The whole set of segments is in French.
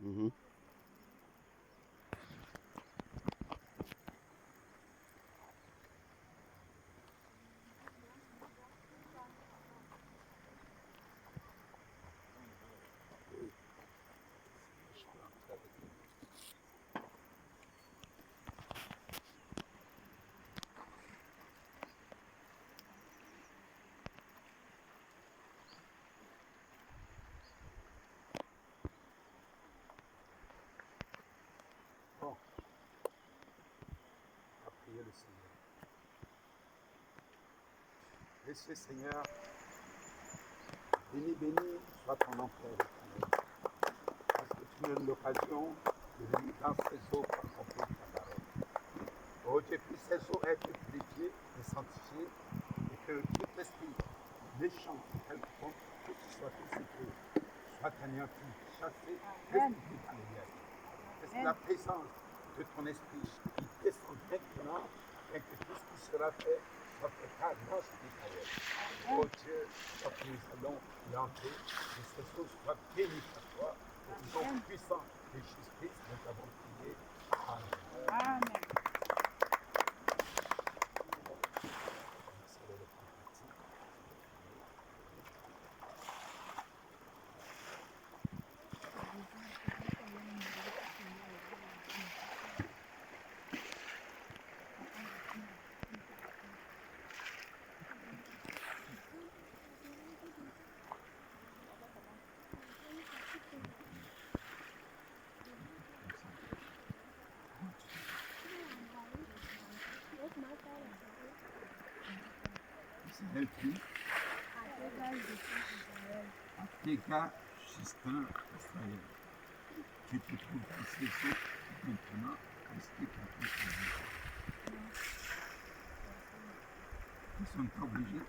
Mhm. Bon, on va prier le Seigneur. Précieux Seigneur, béni soit ton nom, Père éternel, parce que tu nous donnes l'occasion de venir dans ces eaux pour accomplir ta parole. Oh Dieu, puisse ces eaux être purifiées et sanctifiées, et que tout esprit méchant, quelconque, que ce soit dissipé, soit anéanti, chassé, expulsé par les liens. C'est la présence de ton esprit qui descend maintenant, et que tout ce qui sera fait soit fait par grâce du Seigneur. Oh Dieu, quand nous allons l'entrer, que ces choses soient bénies par toi, au nom puissant de Jésus-Christ, nous avons prié. Amen. Amen. C'est écrit Athéka Justin Israël. Tu te trouves dans ces eaux maintenant, restez contre tes Ils sont obligés.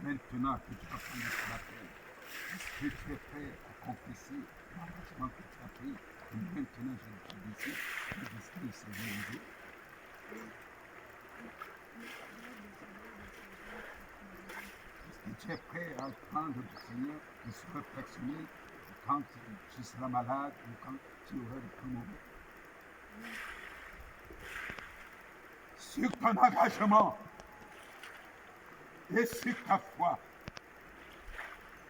Maintenant que tu as pris la peine, est-ce que tu es prêt à confesser l'engagement que tu as pris? Et maintenant, je te dis, je reste le Seigneur. Est-ce que tu es prêt à prendre le Seigneur et se perfectionner quand tu seras malade ou quand tu auras le plus mauvais? Sur ton engagement et sur ta foi,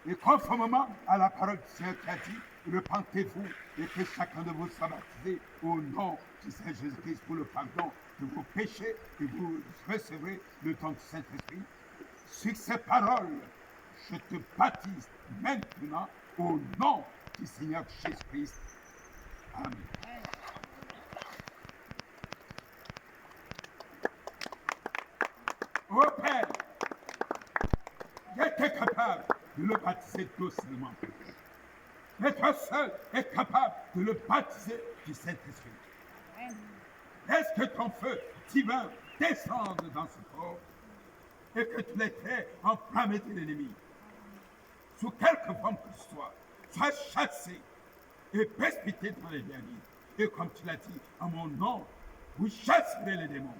et conformément à la parole du Seigneur qui a dit, repentez-vous et que chacun de vous soit baptisé au nom du Seigneur Jésus-Christ pour le pardon de vos péchés et vous recevrez le don du Saint-Esprit. Sur ces paroles, je te baptise maintenant au nom du Seigneur Jésus-Christ. Amen. Ô Père, j'étais capable de le baptiser doucement. Mais toi seul es capable de le baptiser du Saint-Esprit. Laisse que ton feu divin descende dans ce corps et que tous les traits enflammés de l'ennemi, sous quelque forme que ce soit, soient chassés et précipités dans les derniers. Et comme tu l'as dit, en mon nom, vous chasserez les démons.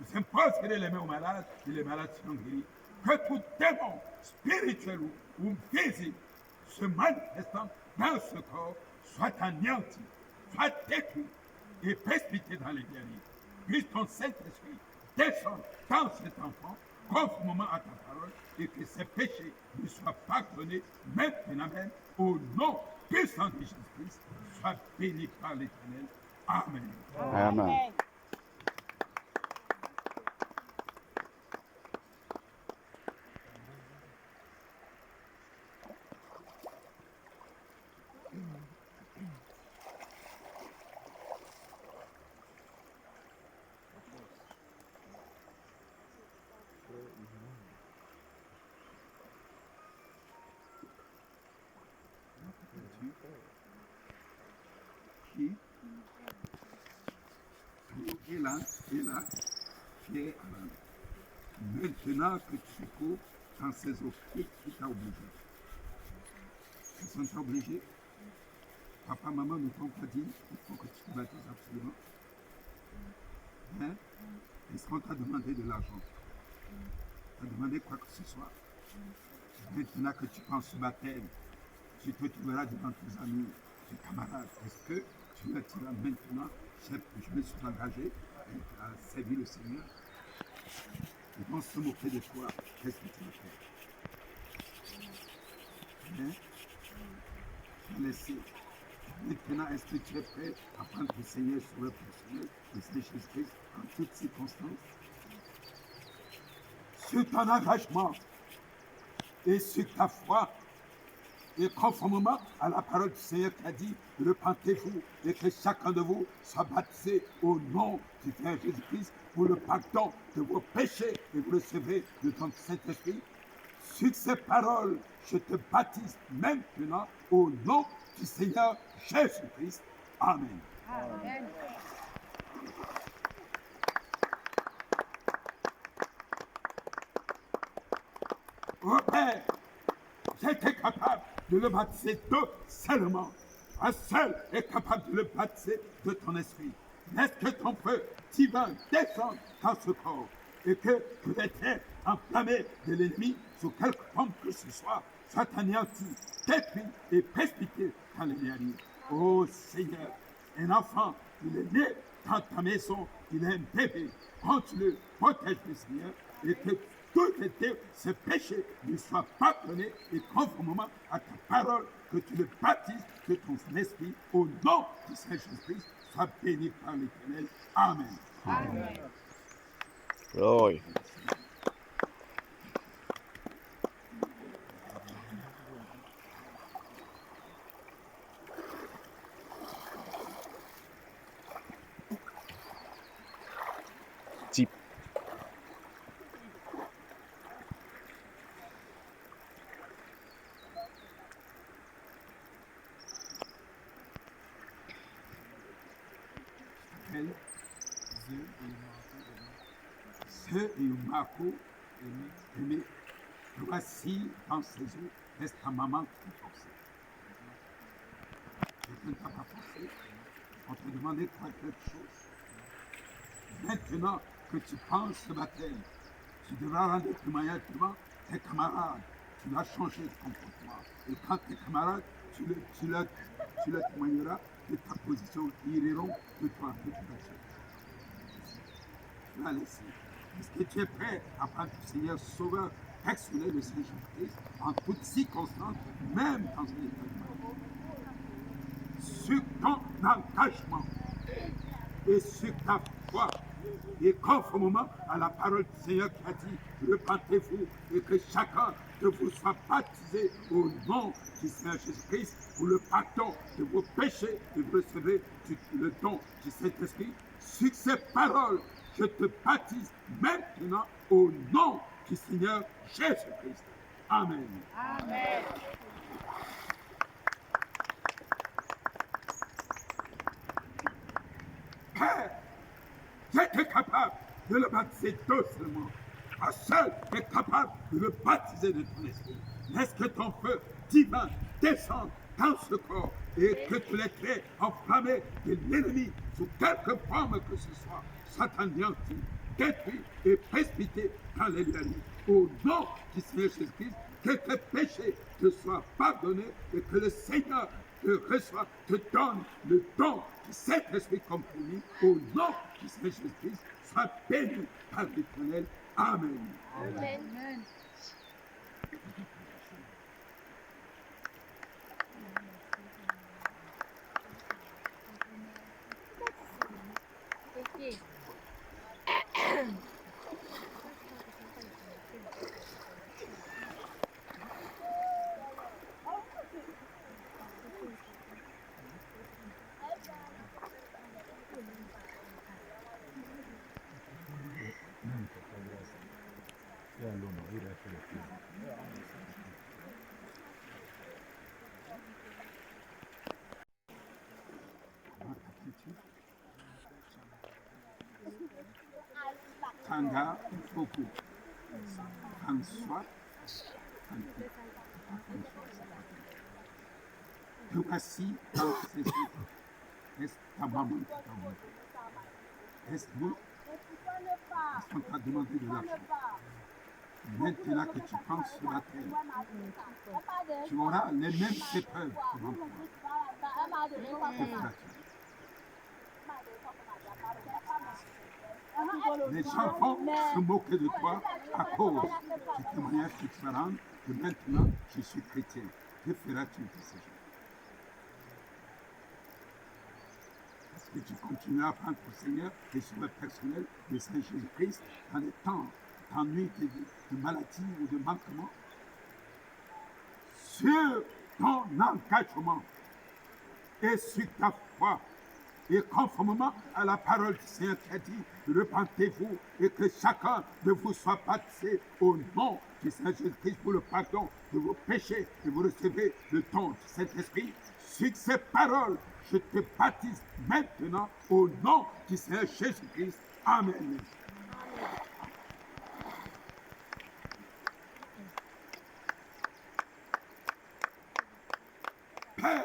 Vous imposerez les mains aux malades et les malades seront guéris. Que tout démon spirituel ou physique se manifestant dans ce corps soit anéanti, soit détruit et précipité dans les derniers. Puisse ton Saint-Esprit descendre dans cet enfant, conformément à ta parole, et que ses péchés lui soient pardonnés maintenant même, au nom puissant de Jésus-Christ, soit béni par l'Éternel. Amen. Amen. Qui est là, qui est maintenant que tu cours dans ces eaux qui t'a obligé. Ils sont obligés. Papa, maman ne t'ont pas dit, il faut que tu te baptises absolument. Hein? Est-ce qu'on t'a demandé de l'argent? T'a demandé quoi que ce soit? Maintenant que tu penses au baptême, tu te trouveras devant tes amis, tes camarades. Est-ce que tu leur diras maintenant, chef, je me suis engagé à servir le Seigneur? Ils vont se moquer de toi. Qu'est-ce que tu vas faire? Hein? Tu vas laisser. Maintenant, est-ce que tu es prêt à prendre le Seigneur sur le personnel, le Seigneur Jésus-Christ, en toutes circonstances? Sur ton engagement et sur ta foi, et conformément à la parole du Seigneur qui a dit, repentez-vous et que chacun de vous soit baptisé au nom du Seigneur Jésus-Christ pour le pardon de vos péchés et vous recevrez de ton Saint-Esprit. Sur ces paroles, je te baptise maintenant au nom du Seigneur Jésus-Christ. Amen. Amen. Oh Père, j'étais capable de le baptiser tout seulement. Un seul est capable de le baptiser de ton esprit. Laisse que ton feu divin descende dans ce corps et que tous les traits enflammés de l'ennemi, sous quelque forme que ce soit anéanti, détruit et précipité dans les liens. Ô Seigneur, un enfant, il est né dans ta maison, il est un bébé. Prends-le, protège-le, Seigneur, et que tous ces péchés lui soient pardonnés et conformément à ta parole, que tu le baptises de ton esprit au nom du Seigneur Jésus-Christ, sois béni par l'Éternel. Amen. Amen. Glory. Deep. Ce et Marco aimé, voici dans ses eaux, reste ta maman qui t'a forcé. Quelqu'un ne t'a pas forcé. On te demandait de faire quelque chose. Maintenant que tu penses ce baptême, tu devras rendre témoignage devant tes camarades. Tu dois changer de comportement. Et quand tes camarades, tu leur témoigneras de ta position. Ils riront de toi que tu vas. Tu vas laisser. Est-ce que tu es prêt à prendre le Seigneur Sauveur personnel de Saint-Jésus-Christ en toutes circonstances, même dans un état de mort? Sur ton engagement et sur ta foi, et conformément à la parole du Seigneur qui a dit, repentez-vous et que chacun de vous soit baptisé au nom du Seigneur Jésus-Christ pour le pardon de vos péchés et vous recevrez le don du Saint-Esprit. Sur ces paroles, je te baptise maintenant au nom du Seigneur Jésus-Christ. Amen. Amen. Père, j'étais capable de le baptiser tout seulement. Un seul est capable de le baptiser de ton esprit. Laisse que ton feu divin descende dans ce corps et que tous les traits enflammés de l'ennemi, sous quelque forme que ce soit, soient anéantis, détruits et précipités dans les lieux. Au nom du Seigneur Jésus-Christ, que tes péchés te soient pardonnés et que le Seigneur te reçoit, te donne le don du Saint-Esprit comme promis. Au nom du Seigneur Jésus-Christ, sois béni par l'Éternel. Amen. Amen. Amen. Tanga, beaucoup. François, te voici dans ces yeux. Est-ce ta maman qui t'a envoyé? Est-ce qu'on t'a demandé de l'argent? Maintenant que tu penses sur la terre, tu auras les mêmes épreuves devant toi. Que feras-tu? Les gens vont se moquer de toi à cause du témoignage que tu vas rendre, que maintenant je suis chrétien. Que feras-tu de ces gens? Est-ce que tu continueras à prendre au Seigneur les sauveurs personnels de Saint Jésus-Christ dans les temps d'ennui, de maladie ou de manquement? Sur ton engagement et sur ta foi, et conformément à la parole du Seigneur qui a dit, repentez-vous et que chacun de vous soit baptisé au nom du Seigneur Jésus-Christ pour le pardon de vos péchés et vous recevez le don du Saint-Esprit. Sur ces paroles, je te baptise maintenant au nom du Seigneur Jésus-Christ. Amen. Père,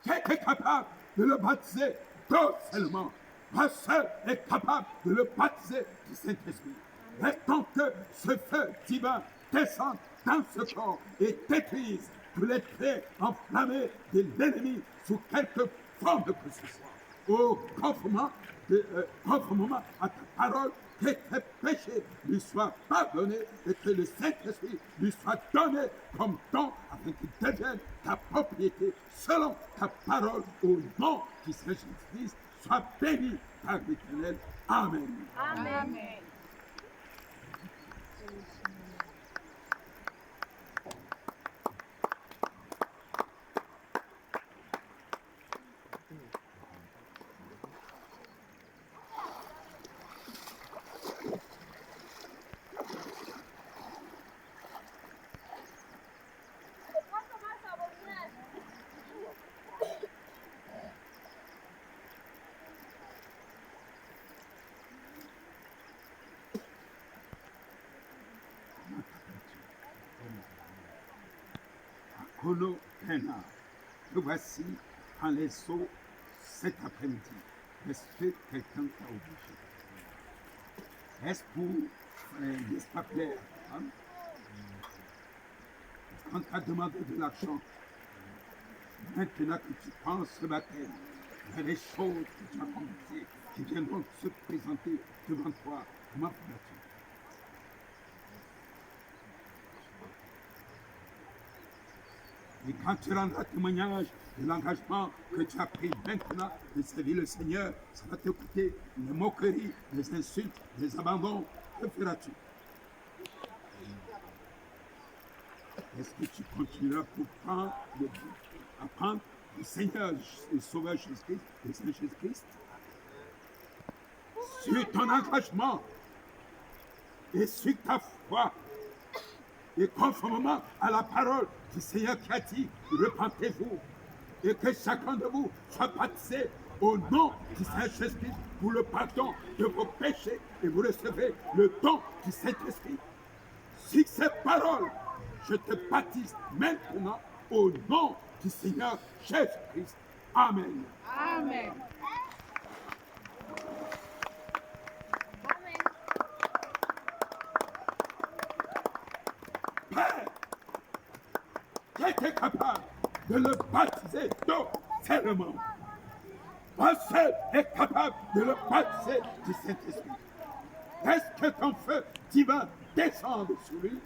j'étais capable de le baptiser toi seulement. Moi seul est capable de le baptiser du Saint-Esprit. Laissons que ce feu divin descende dans ce corps et détruise tous les traits enflammés de l'ennemi sous quelque forme que ce soit. Conformément à ta parole, que tes péchés lui soient pardonnés et que le Saint-Esprit lui soit donné comme don afin qu'il devienne ta propriété selon ta parole au nom du Seigneur Jésus-Christ. Sois béni par l'Éternel. Amen. Amen. Colo Pena, te voici dans les eaux cet après-midi. Est-ce que quelqu'un t'a obligé? Est-ce pour, n'est-ce pas plaire? Hein? Quand tu as demandé de l'argent, maintenant que tu penses ce matin, il y a des choses que tu as commises qui viendront se présenter devant toi. Comment feras-tu? Et quand tu rendras témoignage de l'engagement que tu as pris maintenant de servir le Seigneur, ça va te coûter les moqueries, les insultes, les abandons. Que feras-tu? Est-ce que tu continueras pour apprendre le Seigneur, le Sauveur Jésus-Christ, le Seigneur Jésus-Christ? Sur ton engagement et sur ta foi, et conformément à la parole du Seigneur qui a dit, repentez-vous, et que chacun de vous soit baptisé au nom du Seigneur Jésus-Christ pour le pardon de vos péchés, et vous recevez le don du Saint-Esprit. Sur ces paroles, je te baptise maintenant au nom du Seigneur Jésus-Christ. Amen. Amen. Père, j'étais capable de le baptiser d'eau seulement. Moi seul est capable de le baptiser du Saint-Esprit. Est-ce que ton feu divin descende sur lui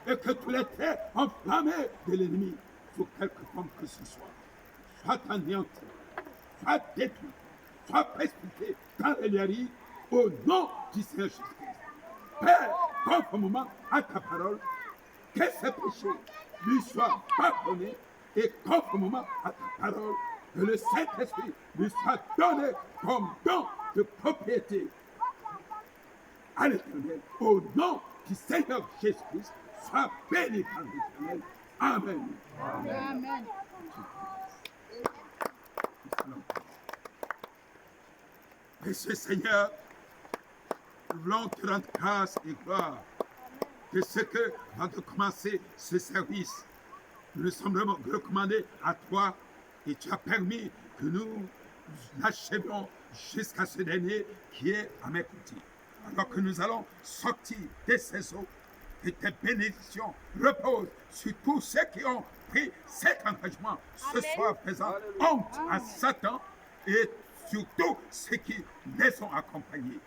et que tous les traits enflammés de l'ennemi, sous quelque forme que ce soit, soient anéantis, soient détruits, soient précipités dans les liaris au nom du Seigneur Jésus-Christ. Père, conformément à ta parole, que ces péchés lui soient pardonnés et conformément à ta parole, que le Saint-Esprit lui soit donné comme don de propriété à l'Éternel. Au nom du Seigneur Jésus-Christ, sois béni par l'Éternel. Amen. Amen. Monsieur Seigneur, nous voulons te rendre grâce et gloire que ce que, avant de commencer ce service, nous nous sommes recommandés à toi et tu as permis que nous l'achevions jusqu'à ce dernier qui est à mes côtés. Alors que nous allons sortir de ces eaux, que tes bénédictions reposent sur tous ceux qui ont pris cet engagement ce soir présent. Honte à Satan et surtout ceux qui les ont accompagnés.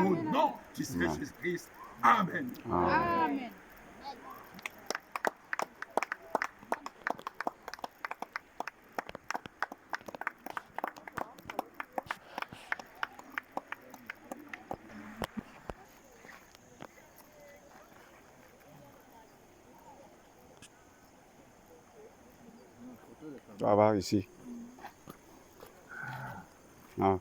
Au nom du Seigneur Jésus-Christ. Amen. Amen. Tu vas voir ici. Ah.